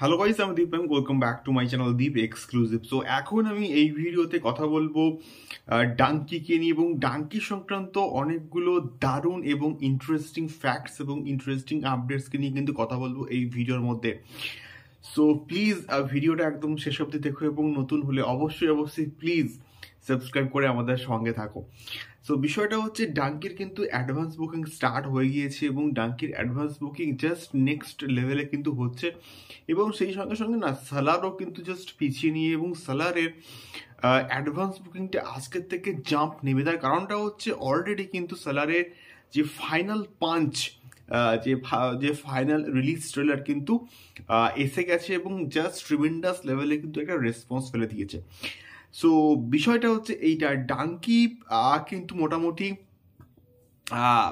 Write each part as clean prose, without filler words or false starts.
Hello guys, আমি Deep. Welcome back to my channel Deep exclusive. So এখন আমি এই ভিডিওতে কথা বলবো ডাঙ্কিকে নিয়ে এবং ডাঙ্কি সংক্রান্ত অনেকগুলো দারুণ এবং ইন্টারেস্টিং ফ্যাক্টস এবং ইন্টারেস্টিং আপডেটসকে নিয়ে কিন্তু কথা বলবো এই ভিডিওর মধ্যে। সো প্লিজ ভিডিওটা একদম শেষ অবধি দেখো এবং নতুন হলে অবশ্যই প্লিজ সাবস্ক্রাইব করে আমাদের সঙ্গে থাকো। সো বিষয়টা হচ্ছে ডাঙ্কির কিন্তু অ্যাডভান্স বুকিং স্টার্ট হয়ে গিয়েছে এবং ডাঙ্কির অ্যাডভান্স বুকিং জাস্ট নেক্সট লেভেলে কিন্তু হচ্ছে এবং সেই সঙ্গে সঙ্গে না সালারও কিন্তু জাস্ট পিছিয়ে নিয়ে এবং সালারের অ্যাডভান্স বুকিংটা আজকের থেকে জাম্প নেবে। তার কারণটা হচ্ছে অলরেডি কিন্তু সালারের যে ফাইনাল পাঞ্চ যে ফাইনাল রিলিজ ট্রেলার কিন্তু এসে গেছে এবং জাস্ট ট্রিমেন্ডাস লেভেলে কিন্তু একটা রেসপন্স ফেলে দিয়েছে। সো বিষয়টা হচ্ছে এইটা, ডাঙ্কি কিন্তু মোটামুটি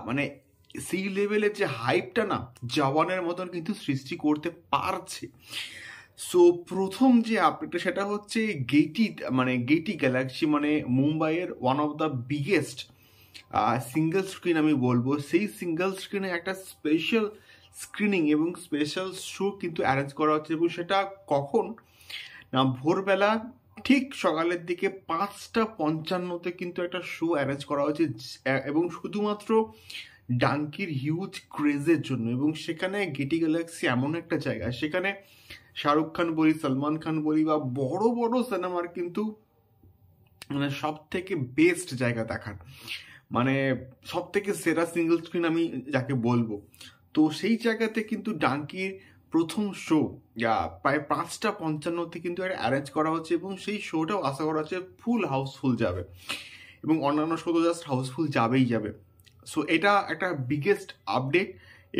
মানে সেই লেভেলের যে হাইপটা না জওয়ানের মতন কিন্তু সৃষ্টি করতে পারছে। সো প্রথম যে আপডেটটা সেটা হচ্ছে গেটি গ্যালাক্সি মানে মুম্বাইয়ের one of the biggest single screen আমি বলবো, সেই সিঙ্গেল স্ক্রিনে একটা স্পেশাল স্ক্রিনিং এবং স্পেশাল শো কিন্তু অ্যারেঞ্জ করা হচ্ছে এবং সেটা কখন না ভোরবেলা ঠিক সকালের দিকে 5:55 কিন্তু একটা শো অ্যারেঞ্জ করা হয়েছে এবং শুধুমাত্র ডাঙ্কির হিউজ ক্রেজের জন্য। এবং সেখানে গেটি গ্যালাক্সি এমন একটা জায়গা, সেখানে শাহরুখ খান বলি, সলমান খান বলি বা বড় বড় সিনেমার কিন্তু মানে সব থেকে বেস্ট জায়গা দেখার, মানে সব থেকে সেরা সিঙ্গেল স্ক্রিন আমি যাকে বলবো। তো সেই জায়গাতে কিন্তু ডাঙ্কির প্রথম শো প্রায় 5:55 কিন্তু একটা অ্যারেঞ্জ করা হচ্ছে এবং সেই শোটাও আশা করা হচ্ছে ফুল হাউসফুল যাবে এবং অন্যান্য শো তো জাস্ট হাউসফুল যাবেই যাবে। সো এটা একটা বিগেস্ট আপডেট।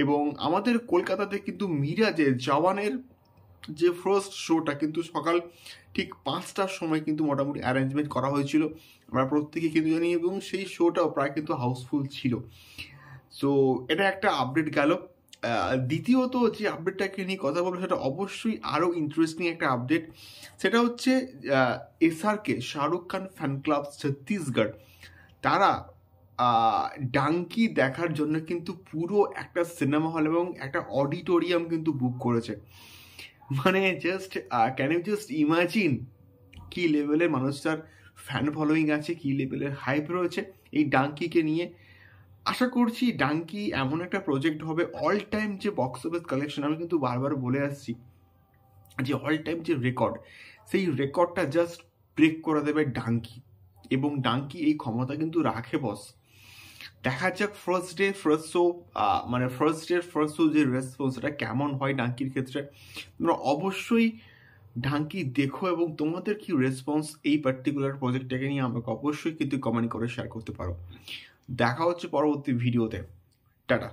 এবং আমাদের কলকাতাতে কিন্তু মিরাজের জওয়ানের যে ফার্স্ট শোটা কিন্তু সকাল ঠিক 5টার সময় কিন্তু মোটামুটি অ্যারেঞ্জমেন্ট করা হয়েছিল, আমরা প্রত্যেকে কিন্তু জানি, এবং সেই শোটাও প্রায় কিন্তু হাউসফুল ছিল। সো এটা একটা আপডেট গেল। দ্বিতীয়ত যে আপডেটটাকে নিয়ে কথা বলবো সেটা অবশ্যই আরও ইন্টারেস্টিং একটা আপডেট। সেটা হচ্ছে SRK Shahrukh Khan fan club Chhattisgarh, তারা ডাঙ্কি দেখার জন্য কিন্তু পুরো একটা সিনেমা হল এবং একটা অডিটোরিয়াম কিন্তু বুক করেছে। মানে just can you just imagine কি লেভেলের মানুষটার ফ্যান ফলোয়িং আছে, কি লেভেলের হাইপ রয়েছে এই ডাঙ্কিকে নিয়ে। আশা করছি ডাঙ্কি এমন একটা প্রজেক্ট হবে, অল টাইম যে বক্স অফিস কালেকশন আমি কিন্তু বারবার বলে আসছি যে অল টাইম যে রেকর্ড, সেই রেকর্ডটা জাস্ট ব্রেক করে দেবে ডাঙ্কি। এবং ডাঙ্কি এই ক্ষমতা কিন্তু রাখে বস। দেখা যাক ফার্স্ট ডে ফার্স্ট শো যে রেসপন্স এটা কেমন হয় ডাঙ্কির ক্ষেত্রে। তোমরা অবশ্যই ডাঙ্কি দেখো এবং তোমাদের কি রেসপন্স এই পার্টিকুলার প্রজেক্টটাকে নিয়ে আমাকে অবশ্যই কিন্তু কমেন্ট করে শেয়ার করতে পারো। দেখা হচ্ছে পরবর্তী ভিডিওতে। টাটা।